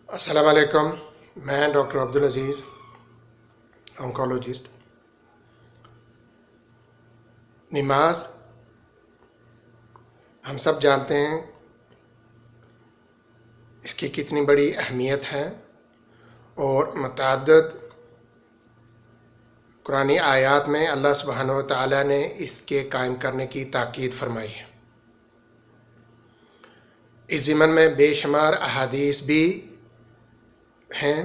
अस्सलाम वालेकुम। मैं डॉक्टर अब्दुल अज़ीज़, ऑन्कोलॉजिस्ट। नमाज हम सब जानते हैं इसकी कितनी बड़ी अहमियत है और मुतअद्दिद कुरानी आयात में अल्लाह सुब्हानहू व तआला ने इसके कायम करने की ताकीद फरमाई है। इस ज़िमन में बेशुमार अहादीस भी हैं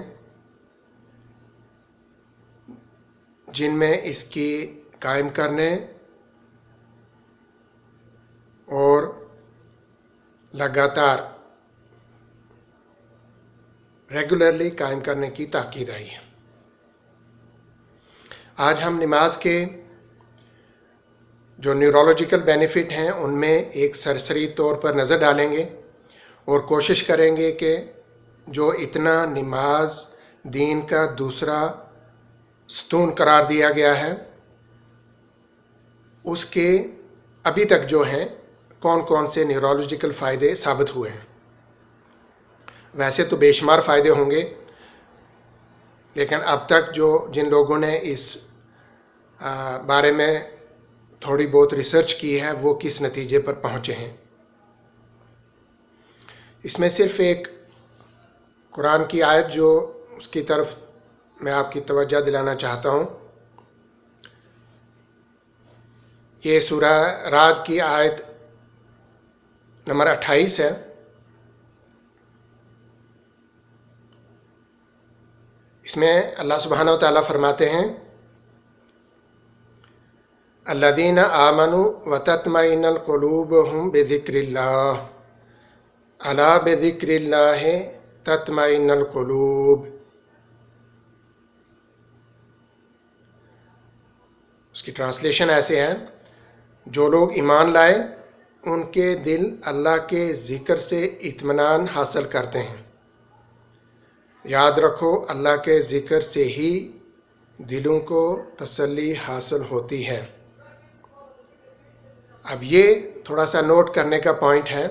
जिनमें इसकी कायम करने और लगातार रेगुलरली कायम करने की ताकीद आई है। आज हम नमाज के जो न्यूरोलॉजिकल बेनिफिट हैं उनमें एक सरसरी तौर पर नज़र डालेंगे और कोशिश करेंगे कि जो इतना नमाज दीन का दूसरा स्तून करार दिया गया है उसके अभी तक जो हैं कौन कौन से न्यूरोलॉजिकल फ़ायदे साबित हुए हैं। वैसे तो बेशुमार फ़ायदे होंगे, लेकिन अब तक जो जिन लोगों ने इस बारे में थोड़ी बहुत रिसर्च की है वो किस नतीजे पर पहुँचे हैं। इसमें सिर्फ़ एक कुरान की आयत जो उसकी तरफ मैं आपकी तवज्जो दिलाना चाहता हूँ। ये सूरह राद की आयत नंबर 28 है। इसमें अल्लाह सुब्हानहू व तआला फरमाते हैं, अल्लज़ीना आमनु व तत्मइन्नुल क़ुलूबुहुम बिज़िक्रिल्लाह अला बिज़िक्रिल्लाह तत्मइन्नुल क़ुलूब। उसकी ट्रांसलेशन ऐसे है, जो लोग ईमान लाए उनके दिल अल्लाह के ज़िक्र से इत्मीनान हासिल करते हैं। याद रखो, अल्लाह के ज़िक्र से ही दिलों को तसल्ली हासिल होती है। अब ये थोड़ा सा नोट करने का पॉइंट है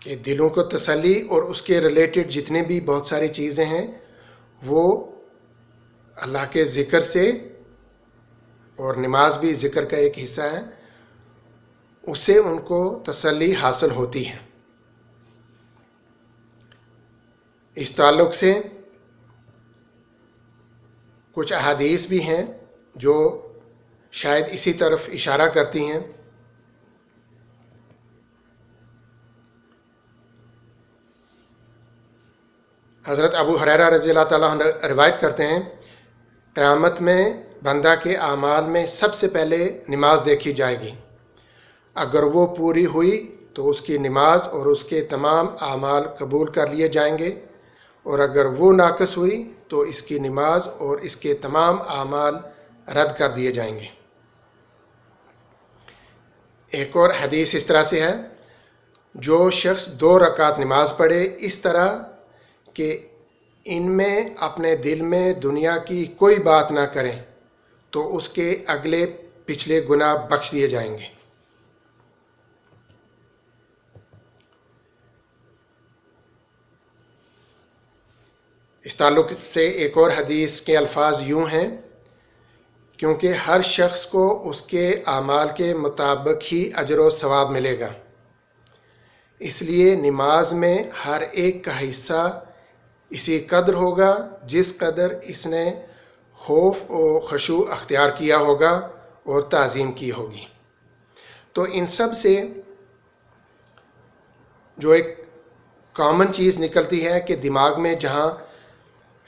कि दिलों को तसल्ली और उसके रिलेटेड जितने भी बहुत सारी चीज़ें हैं वो अल्लाह के ज़िक्र से, और नमाज भी ज़िक्र का एक हिस्सा है, उससे उनको तसल्ली हासिल होती है। इस ताल्लुक़ से कुछ अहादीस भी हैं जो शायद इसी तरफ इशारा करती हैं। हज़रत अबू हुरैरा रज़ियल्लाहु ताला अन्हु रिवायत करते हैं, क़यामत में बंदा के आमाल में सबसे पहले नमाज देखी जाएगी। अगर वो पूरी हुई तो उसकी नमाज और उसके तमाम आमाल कबूल कर लिए जाएंगे, और अगर वो नाक़िस हुई तो इसकी नमाज और इसके तमाम आमाल रद्द कर दिए जाएंगे। एक और हदीस इस तरह से है, जो शख्स 2 रकात नमाज पढ़े इस तरह कि इनमें अपने दिल में दुनिया की कोई बात ना करें तो उसके अगले पिछले गुनाह बख्श दिए जाएंगे। इस ताल्लुक़ से एक और हदीस के अल्फाज यूँ हैं, क्योंकि हर शख्स को उसके आमाल के मुताबिक ही अजर व सवाब मिलेगा, इसलिए नमाज में हर एक का हिस्सा इसी कदर होगा जिस कदर इसने खौफ और खशू अख्तियार किया होगा और ताज़ीम की होगी। तो इन सब से जो एक कॉमन चीज़ निकलती है कि दिमाग में जहाँ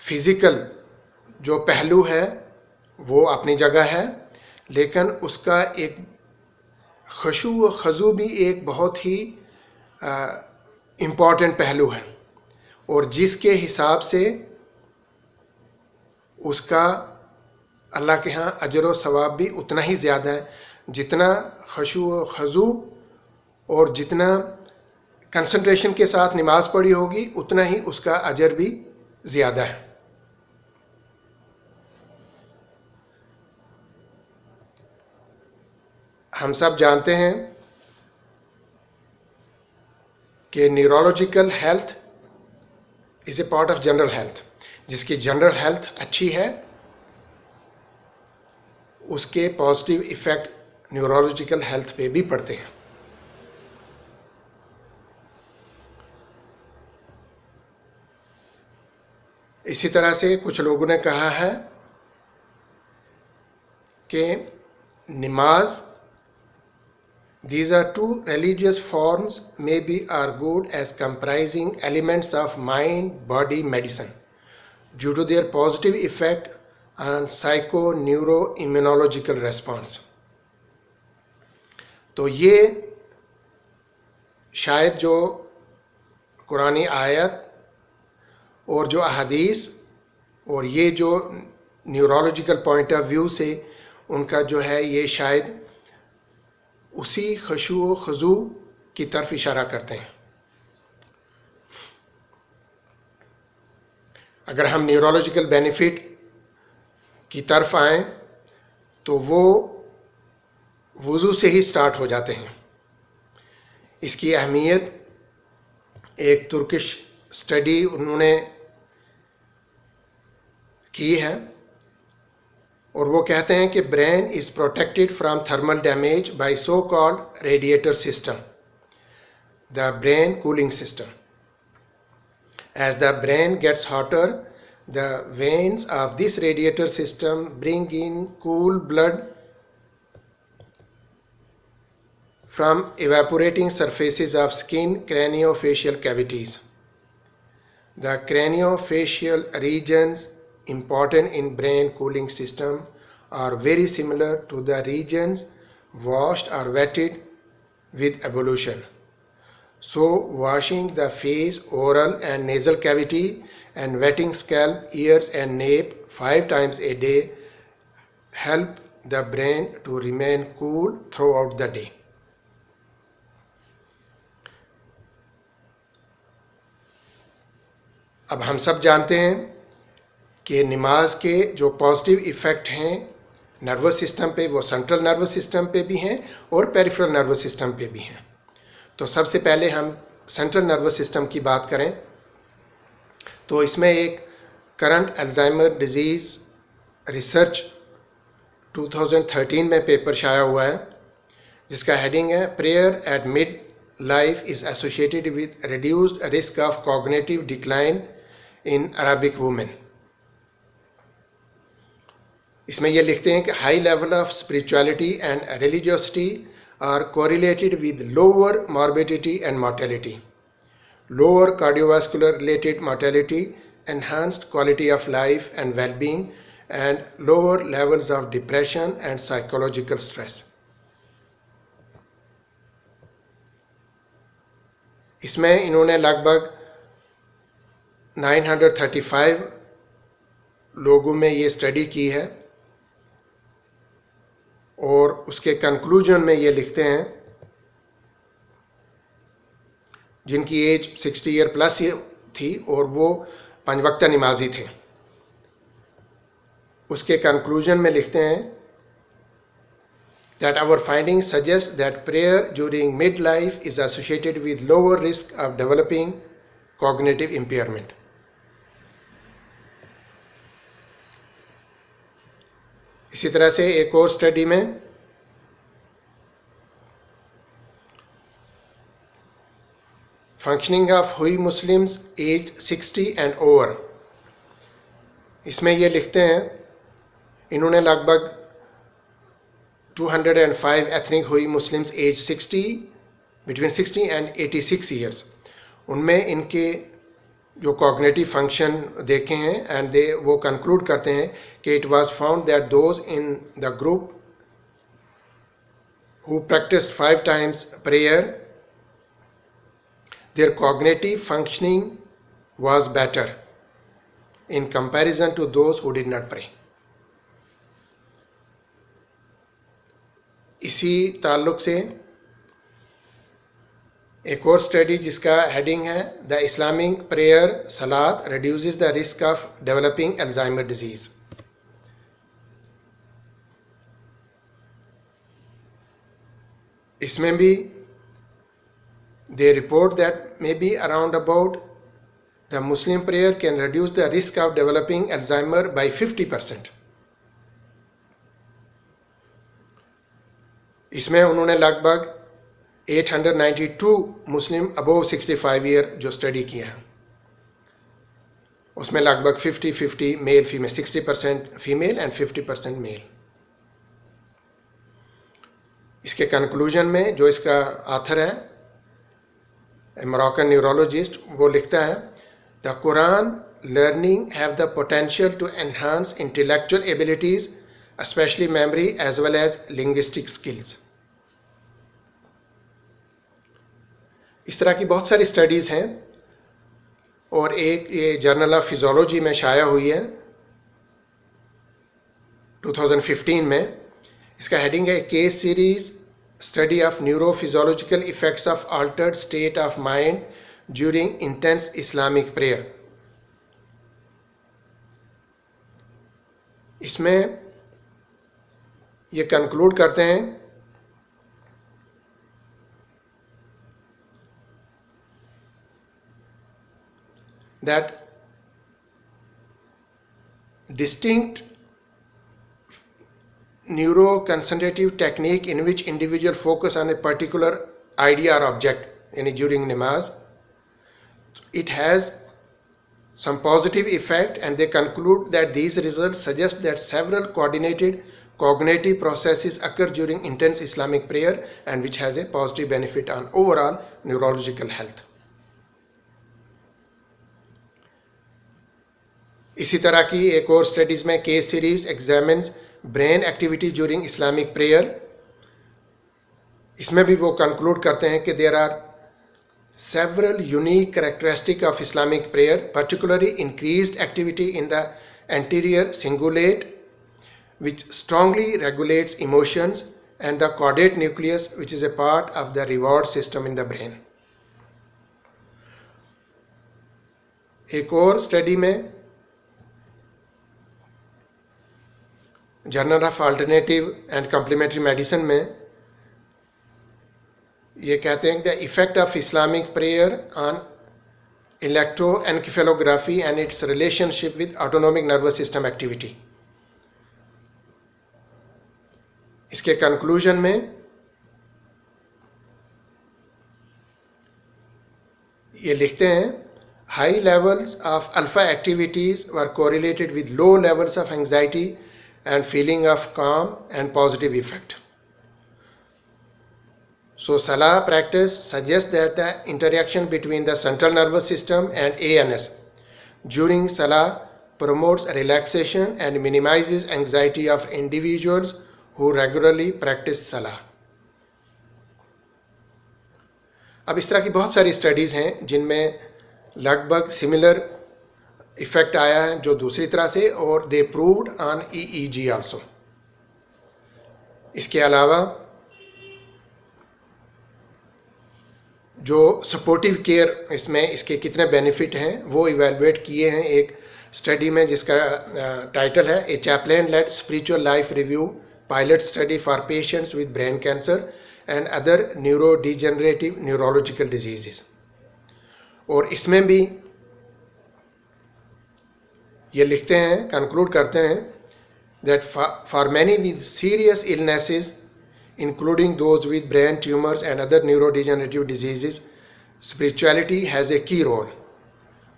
फ़िज़िकल जो पहलू है वो अपनी जगह है, लेकिन उसका एक खशू व खज़ू भी एक बहुत ही इम्पॉर्टेंट पहलू है, और जिसके हिसाब से उसका अल्लाह के यहाँ अजर व सवाब भी उतना ही ज़्यादा है। जितना खशू व खज़ू और जितना कंसंट्रेशन के साथ नमाज पढ़ी होगी उतना ही उसका अजर भी ज़्यादा है। हम सब जानते हैं कि neurological health is a part of general health. जिसकी जनरल हेल्थ अच्छी है उसके पॉजिटिव इफ़ेक्ट न्यूरोलॉजिकल हेल्थ पे भी पड़ते हैं। इसी तरह से कुछ लोगों ने कहा है कि नमाज, these are two religious forms maybe are good as comprising elements of mind body medicine due to their positive effect on psycho-neuro-immunological response। तो ये शायद जो कुरानी आयत और जो अहादीस और ये जो न्यूरोलॉजिकल पॉइंट ऑफ व्यू से उनका जो है ये शायद उसी खुशू खुजू की तरफ इशारा करते हैं। अगर हम न्यूरोलॉजिकल बेनिफिट की तरफ आएं तो वो वुज़ू से ही स्टार्ट हो जाते हैं। इसकी अहमियत एक तुर्किश स्टडी उन्होंने की है और वो कहते हैं कि brain is protected from thermal damage bye so called radiator system, the brain cooling system. As the brain gets hotter, the veins of this radiator system bring in cool blood from evaporating surfaces of skin craniofacial cavities. The craniofacial regions important in brain cooling system are very similar to the regions washed or wetted with ablution. So washing the face, oral and nasal cavity and wetting scalp, ears and nape 5 times a day help the brain to remain cool throughout the day. अब हम सब जानते हैं कि नमाज के जो positive effect हैं नर्वस सिस्टम पे वो सेंट्रल नर्वस सिस्टम पे भी हैं और पेरिफेरल नर्वस सिस्टम पे भी हैं। तो सबसे पहले हम सेंट्रल नर्वस सिस्टम की बात करें तो इसमें एक करंट अल्जाइमर डिजीज़ रिसर्च 2013 में पेपर शाया हुआ है जिसका हेडिंग है prayer at mid life is associated with reduced risk of cognitive decline in Arabic women. इसमें ये लिखते हैं कि high level of spirituality and religiosity are correlated with lower morbidity and mortality, lower cardiovascular related mortality, enhanced quality of life and well-being, and lower levels of depression and psychological stress. इसमें इन्होंने लगभग 935 लोगों में ये study की है और उसके कंक्लूजन में ये लिखते हैं जिनकी एज 60 ईयर प्लस थी और वो 5 वक्त नमाजी थे। उसके कंक्लूजन में लिखते हैं that our findings suggest that prayer during midlife is associated with lower risk of developing cognitive impairment. इसी तरह से एक और स्टडी में functioning of Hui Muslims age 60 and over, इसमें ये लिखते हैं इन्होंने लगभग 205 ethnic Hui Muslims age 60 between 60 and 86 years, उनमें इनके जो कॉग्निटिव फंक्शन देखे हैं एंड दे वो कंक्लूड करते हैं कि it was found that those in the group who practised 5 times prayer their cognitive functioning was better in comparison to those who did not pray. इसी ताल्लुक से एक और स्टडी जिसका हेडिंग है द इस्लामिक प्रेयर सलात reduces the risk of developing Alzheimer disease. इसमें भी they report that maybe around about the Muslim prayer can reduce the risk of developing Alzheimer by 50%. इसमें उन्होंने लगभग 892 मुस्लिम अबोव 65 ईयर जो study किया है, उसमें लगभग 50-50 male female, 60% female and 50% male. इसके कंक्लूजन में जो इसका ऑथर है, मोरक्कन न्यूरोलॉजिस्ट, वो लिखता है the Quran learning have the potential to enhance intellectual abilities, especially memory as well as linguistic skills। इस तरह की बहुत सारी स्टडीज़ हैं और एक ये जर्नल ऑफ फिजियोलॉजी में शाया हुई है 2015 में। इसका हेडिंग है case series study of neurophysiological effects of Altered state of mind during intense Islamic prayer. इसमें ये कंक्लूड करते हैं that distinct neuroconcentrative technique in which individual focus on a particular idea or object, yani during namaz, it has some positive effect, and they conclude that these results suggest that several coordinated cognitive processes occur during intense Islamic prayer and which has a positive benefit on overall neurological health। इसी तरह की एक और studies में case series examines brain activity during Islamic prayer. इसमें भी वो कंक्लूड करते हैं कि there are several unique characteristics of Islamic prayer, particularly increased activity in the anterior cingulate, which strongly regulates emotions, and the caudate nucleus, which is a part of the reward system in the brain। एक और study में journal of alternative and complementary medicine में ये कहते हैं the effect of Islamic prayer on electroencephalography and its relationship with autonomic nervous system activity. इसके conclusion में ये लिखते हैं high levels of alpha activities were correlated with low levels of anxiety and feeling of calm and positive effect। So Salah practice suggests that the interaction between the central nervous system and ANS during Salah promotes relaxation and minimizes anxiety of individuals who regularly practice Salah। अब इस तरह की बहुत सारी studies हैं जिनमें लगभग similar effect आया है जो दूसरी तरह से, और दे प्रूव्ड ऑन EEG आल्सो। इसके अलावा जो सपोर्टिव केयर इसमें इसके कितने बेनिफिट हैं वो इवेलुएट किए हैं एक स्टडी में जिसका टाइटल है a chaplain led spiritual life review pilot study for patients with brain cancer and other neurodegenerative neurological diseases. और इसमें भी ये लिखते हैं, कंक्लूड करते हैं that for many with serious illnesses including those with brain tumours and other neurodegenerative diseases, spirituality has a key role.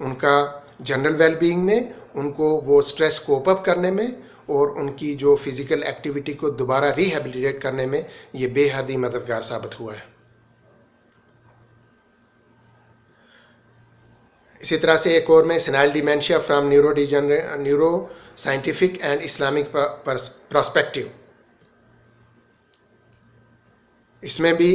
उनका general wellbeing में, उनको वो स्ट्रेस कोप अप करने में और उनकी जो फिज़िकल एक्टिविटी को दोबारा रिहेबिलिटेट करने में ये बेहद ही मददगार साबित हुआ है। इसी तरह से एक और में senile dementia from neuro scientific and Islamic perspective. इसमें भी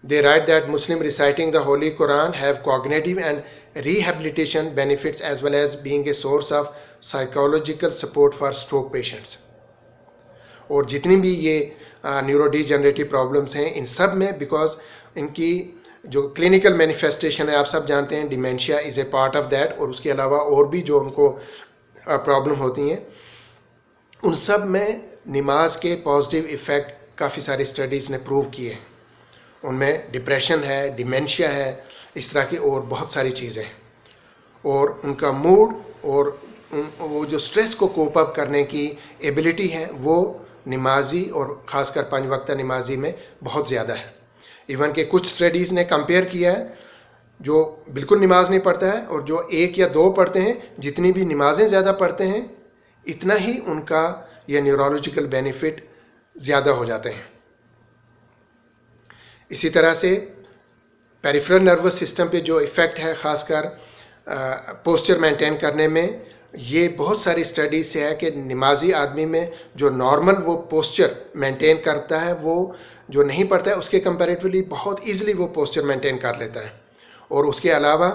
they write that Muslim reciting the Holy Quran have cognitive and rehabilitation benefits as well as being a source of psychological support for stroke patients। और जितनी भी ये neurodegenerative problems हैं इन सब में because इनकी जो क्लिनिकल मैनिफेस्टेशन है आप सब जानते हैं, dementia is a part of that, और उसके अलावा और भी जो उनको प्रॉब्लम होती हैं उन सब में नमाज के पॉजिटिव इफ़ेक्ट काफ़ी सारी स्टडीज़ ने प्रूव किए हैं। उनमें डिप्रेशन है, डिमेंशिया है, इस तरह की और बहुत सारी चीज़ें हैं। और उनका मूड और वो जो स्ट्रेस को कोप अप करने की एबिलिटी है वो नमाजी और ख़ासकर 5 वक्ता नमाजी में बहुत ज़्यादा है। इवन के कुछ स्टडीज़ ने कंपेयर किया है, जो बिल्कुल नमाज नहीं पढ़ता है और जो 1 या 2 पढ़ते हैं, जितनी भी नमाजें ज़्यादा पढ़ते हैं इतना ही उनका यह न्यूरोलॉजिकल बेनिफिट ज़्यादा हो जाते हैं। इसी तरह से पेरिफेरल नर्वस सिस्टम पे जो इफ़ेक्ट है ख़ासकर पोस्चर मेंटेन करने में, ये बहुत सारी स्टडीज़ से है कि नमाजी आदमी में जो नॉर्मल वो पोस्चर मेंटेन करता है, वो जो नहीं पढ़ता है उसके कंपैरेटिवली बहुत ईजिली वो पोस्चर मेंटेन कर लेता है। और उसके अलावा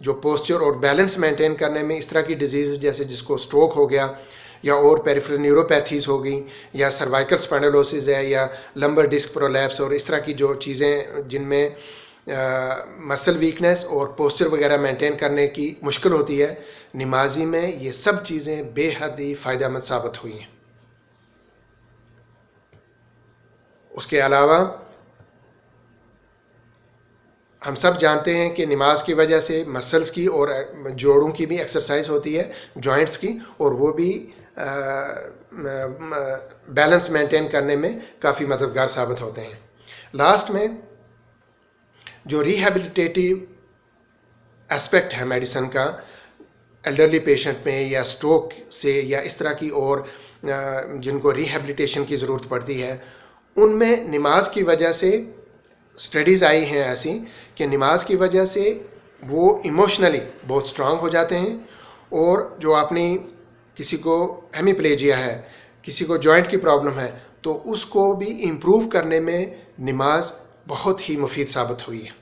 जो पोस्चर और बैलेंस मेंटेन करने में इस तरह की डिजीज़ जैसे जिसको स्ट्रोक हो गया या और पेरिफेरल न्यूरोपैथीज़ हो गई या सर्वाइकल स्पाइंडलोसिस है या लंबर डिस्क प्रोलैप्स और इस तरह की जो चीज़ें जिनमें मसल वीकनेस और पोस्चर वगैरह मेंटेन करने की मुश्किल होती है, नमाजी में ये सब चीज़ें बेहद ही फ़ायदेमंद साबित हुई हैं। उसके अलावा हम सब जानते हैं कि नमाज की वजह से मसल्स की और जोड़ों की भी एक्सरसाइज होती है, जॉइंट्स की, और वो भी बैलेंस मेंटेन करने में काफ़ी मददगार साबित होते हैं। लास्ट में जो रिहैबिलिटेटिव एस्पेक्ट है मेडिसिन का एल्डरली पेशेंट में या स्ट्रोक से या इस तरह की और जिनको रिहैबिलिटेशन की ज़रूरत पड़ती है, उनमें नमाज की वजह से स्टडीज़ आई हैं ऐसी कि नमाज की वजह से वो इमोशनली बहुत स्ट्रांग हो जाते हैं। और जो आपने किसी को हेमीप्लेजिया है, किसी को जॉइंट की प्रॉब्लम है, तो उसको भी इम्प्रूव करने में नमाज बहुत ही मुफीद साबित हुई है।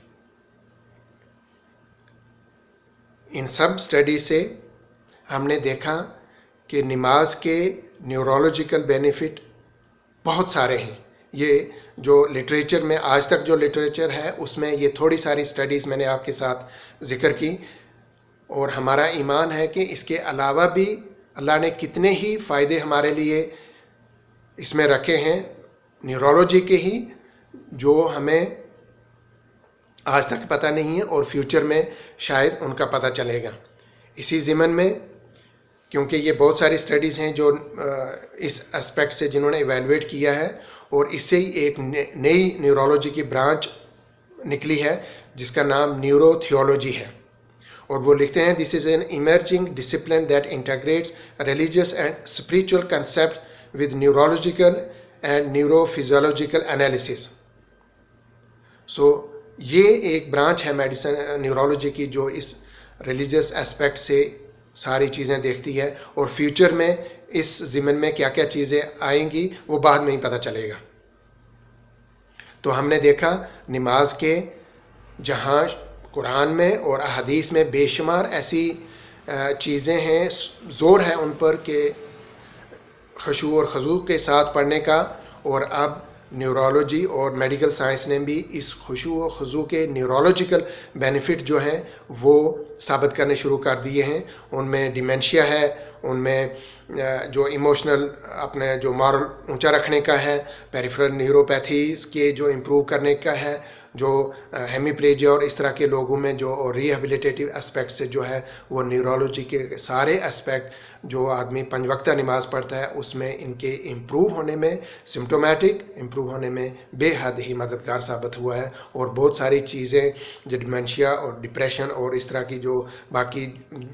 इन सब स्टडी से हमने देखा कि नमाज के न्यूरोलॉजिकल बेनिफिट बहुत सारे हैं। ये जो लिटरेचर में आज तक जो लिटरेचर है उसमें ये थोड़ी सारी स्टडीज़ मैंने आपके साथ ज़िक्र की, और हमारा ईमान है कि इसके अलावा भी अल्लाह ने कितने ही फ़ायदे हमारे लिए इसमें रखे हैं न्यूरोलॉजी के ही, जो हमें आज तक पता नहीं है और फ्यूचर में शायद उनका पता चलेगा। इसी ज़िमन में, क्योंकि ये बहुत सारी स्टडीज़ हैं जो इस एस्पेक्ट से जिन्होंने इवेलुएट किया है, और इससे ही एक नई न्यूरोलॉजी की ब्रांच निकली है जिसका नाम न्यूरोथियोलॉजी है। और वो लिखते हैं, this is an emerging discipline that integrates religious and spiritual concept with neurological and neurophysiological analysis. So ये एक ब्रांच है मेडिसिन न्यूरोलॉजी की जो इस रिलीजियस एस्पेक्ट से सारी चीज़ें देखती है, और फ्यूचर में इस ज़िमन में क्या क्या चीज़ें आएंगी वो बाद में ही पता चलेगा। तो हमने देखा नमाज के जहाँ कुरान में और अहदीस में बेशुमार ऐसी चीज़ें हैं, ज़ोर है उन पर कि खुशू और खजू के साथ पढ़ने का, और अब न्यूरोलॉजी और मेडिकल साइंस ने भी इस खुशू और खजू के न्यूरोलॉजिकल बेनिफिट जो हैं वो साबित करने शुरू कर दिए हैं। उनमें डिमेंशिया है, उनमें जो इमोशनल अपने जो मॉरल ऊंचा रखने का है, पेरिफेरल न्यूरोपैथीज़ के जो इम्प्रूव करने का है, जो हेमीप्लेजिया और इस तरह के लोगों में जो रिहेबिलिटेटिव एस्पेक्ट से जो है वो न्यूरोलॉजी के सारे एस्पेक्ट जो आदमी 5 वक्ता नमाज पढ़ता है उसमें इनके इम्प्रूव होने में, सिम्टोमेटिक इम्प्रूव होने में बेहद ही मददगार साबित हुआ है। और बहुत सारी चीज़ें जो डिमेंशिया और डिप्रेशन और इस तरह की जो बाकी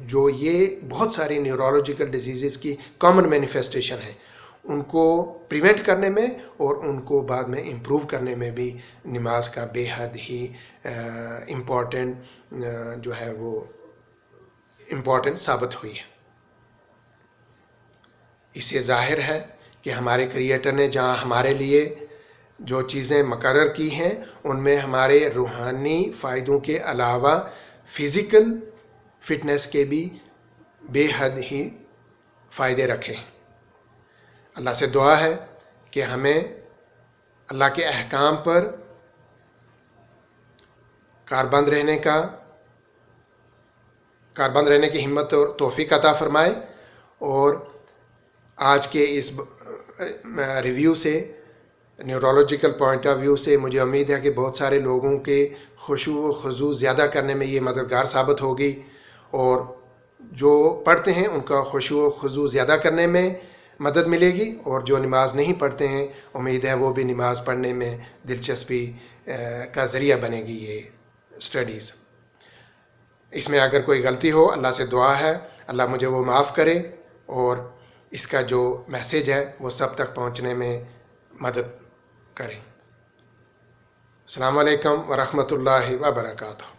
जो ये बहुत सारी न्यूरोलॉजिकल डिजीज़ की कॉमन मैनिफेस्टेशन है, उनको प्रिवेंट करने में और उनको बाद में इम्प्रूव करने में भी नमाज का बेहद ही इम्पॉर्टेंट जो है वो इम्पॉर्टेंट साबित हुई है। इससे ज़ाहिर है कि हमारे क्रिएटर ने जहाँ हमारे लिए जो चीज़ें मुकर्रर की हैं उनमें हमारे रूहानी फ़ायदों के अलावा फ़िज़िकल फ़िटनेस के भी बेहद ही फ़ायदे रखे हैं। अल्लाह से दुआ है कि हमें अल्लाह के अहकाम पर कारबंद रहने की हिम्मत और तौफीक अता फरमाए। और आज के इस रिव्यू से न्यूरोलॉजिकल पॉइंट ऑफ व्यू से मुझे उम्मीद है कि बहुत सारे लोगों के खुशू व खुजू ज़्यादा करने में ये मददगार साबित होगी, और जो पढ़ते हैं उनका खुशू व खुजू ज़्यादा करने में मदद मिलेगी, और जो नमाज नहीं पढ़ते हैं उम्मीद है वो भी नमाज पढ़ने में दिलचस्पी का ज़रिया बनेगी ये स्टडीज़। इसमें अगर कोई गलती हो, अल्लाह से दुआ है अल्लाह मुझे वो माफ़ करे और इसका जो मैसेज है वो सब तक पहुंचने में मदद करें। अस्सलामु अलैकुम व रहमतुल्लाहि व बरकातुहू।